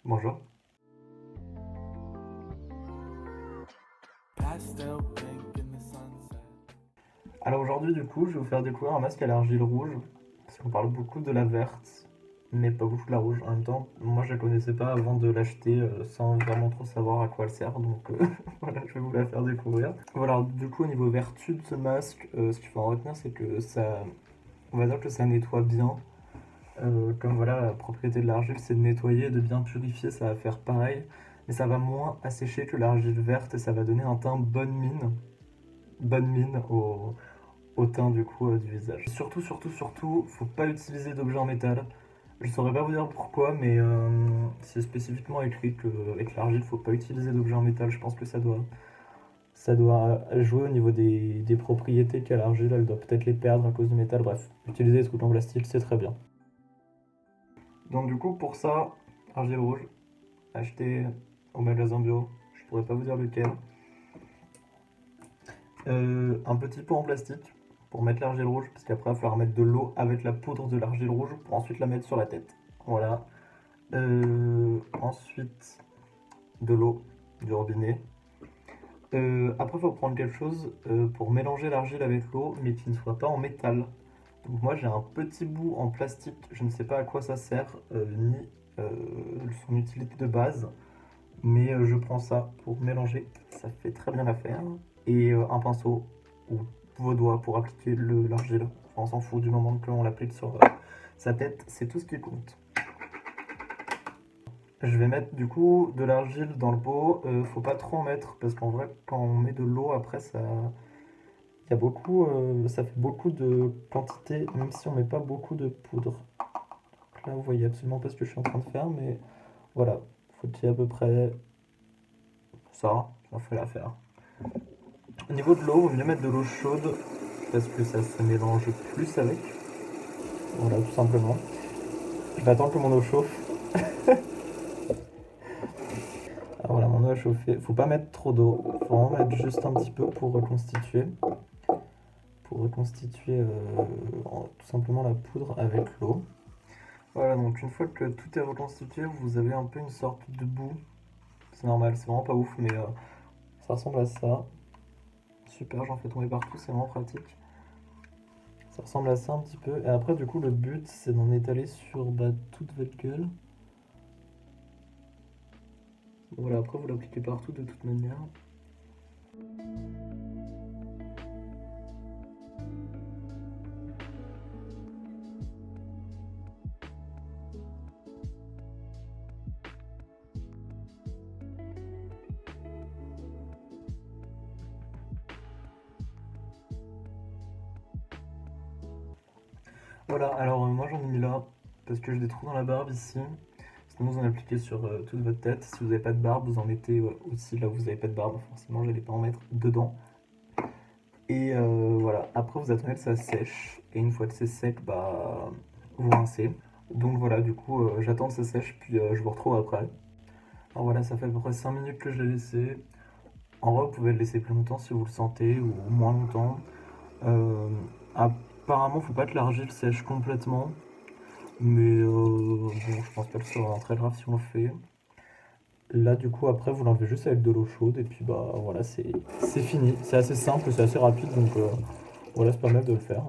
Bonjour. Pastel pink in the sunset. Alors aujourd'hui, du coup, je vais vous faire découvrir un masque à l'argile rouge, parce qu'on parle beaucoup de la verte, mais pas beaucoup de la rouge. En même temps, moi je la connaissais pas avant de l'acheter, sans vraiment trop savoir à quoi elle sert, donc voilà, je vais vous la faire découvrir. Voilà, alors, du coup, au niveau vertu de ce masque, ce qu'il faut en retenir, c'est que ça, on va dire que ça nettoie bien. Comme voilà, la propriété de l'argile, c'est de nettoyer, de bien purifier, ça va faire pareil, mais ça va moins assécher que l'argile verte et ça va donner un teint bonne mine au teint du coup du visage. Surtout, faut pas utiliser d'objets en métal. Je saurais pas vous dire pourquoi, mais c'est spécifiquement écrit qu'avec l'argile, faut pas utiliser d'objets en métal. Je pense que ça doit jouer au niveau des propriétés qu'a l'argile. Elle doit peut-être les perdre à cause du métal. Bref, utiliser des trucs en plastique, c'est très bien. Donc du coup, pour ça, argile rouge, acheté au magasin bio. Je pourrais pas vous dire lequel. Un petit pot en plastique pour mettre l'argile rouge, parce qu'après il va falloir mettre de l'eau avec la poudre de l'argile rouge pour ensuite la mettre sur la tête. Voilà. Ensuite, de l'eau du robinet. Après, il faut prendre quelque chose pour mélanger l'argile avec l'eau, mais qui ne soit pas en métal. Donc moi j'ai un petit bout en plastique, je ne sais pas à quoi ça sert, ni euh, son utilité de base, mais je prends ça pour mélanger, ça fait très bien l'affaire. Et un pinceau ou vos doigts pour appliquer l'argile. Enfin, on s'en fout du moment que l'on l'applique sur sa tête, c'est tout ce qui compte. Je vais mettre du coup de l'argile dans le pot, faut pas trop en mettre parce qu'en vrai quand on met de l'eau après ça, il y a beaucoup, ça fait beaucoup de quantité même si on met pas beaucoup de poudre. Donc là vous voyez absolument pas ce que je suis en train de faire mais voilà, faut qu'il y ait à peu près ça fait l'affaire. Au niveau de l'eau, il vaut mieux mettre de l'eau chaude parce que ça se mélange plus avec. Voilà, tout simplement. Je vais attendre que mon eau chauffe. Alors voilà, mon eau a chauffé. Faut pas mettre trop d'eau. Faut en mettre juste un petit peu pour reconstituer. Pour reconstituer tout simplement la poudre avec l'eau. Voilà, donc une fois que tout est reconstitué, vous avez un peu une sorte de boue. C'est normal, c'est vraiment pas ouf, mais ça ressemble à ça. Super, j'en fais tomber partout, c'est vraiment pratique. Ça ressemble à ça un petit peu. Et après, du coup, le but, c'est d'en étaler sur toute votre gueule. Voilà, après, vous l'appliquez partout de toute manière. Voilà, alors moi j'en ai mis là, parce que j'ai des trous dans la barbe ici. Sinon vous en appliquez sur toute votre tête. Si vous n'avez pas de barbe, vous en mettez aussi là où vous n'avez pas de barbe. Forcément, j'allais pas en mettre dedans. Et voilà, après vous attendez que ça sèche. Et une fois que c'est sec, bah vous rincez. Donc voilà, du coup j'attends que ça sèche, puis je vous retrouve après. Alors voilà, ça fait à peu près 5 minutes que je l'ai laissé. En vrai, vous pouvez le laisser plus longtemps si vous le sentez, ou moins longtemps. Euh, Apparemment, faut pas que l'argile sèche complètement. Mais bon, je pense pas que ce soit très grave si on le fait. Là, du coup, après, vous l'enlevez juste avec de l'eau chaude. Et puis, bah voilà, c'est fini. C'est assez simple, c'est assez rapide. Donc voilà, c'est pas mal de le faire.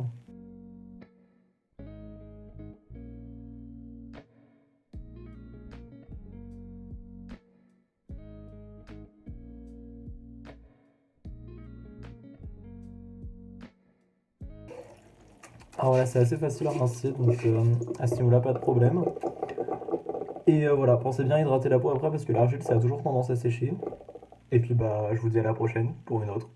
Alors voilà, c'est assez facile à rincer. Donc à ce niveau-là, pas de problème. Et voilà, pensez bien à hydrater la peau après parce que l'argile, ça a toujours tendance à sécher. Et puis, bah, je vous dis à la prochaine pour une autre.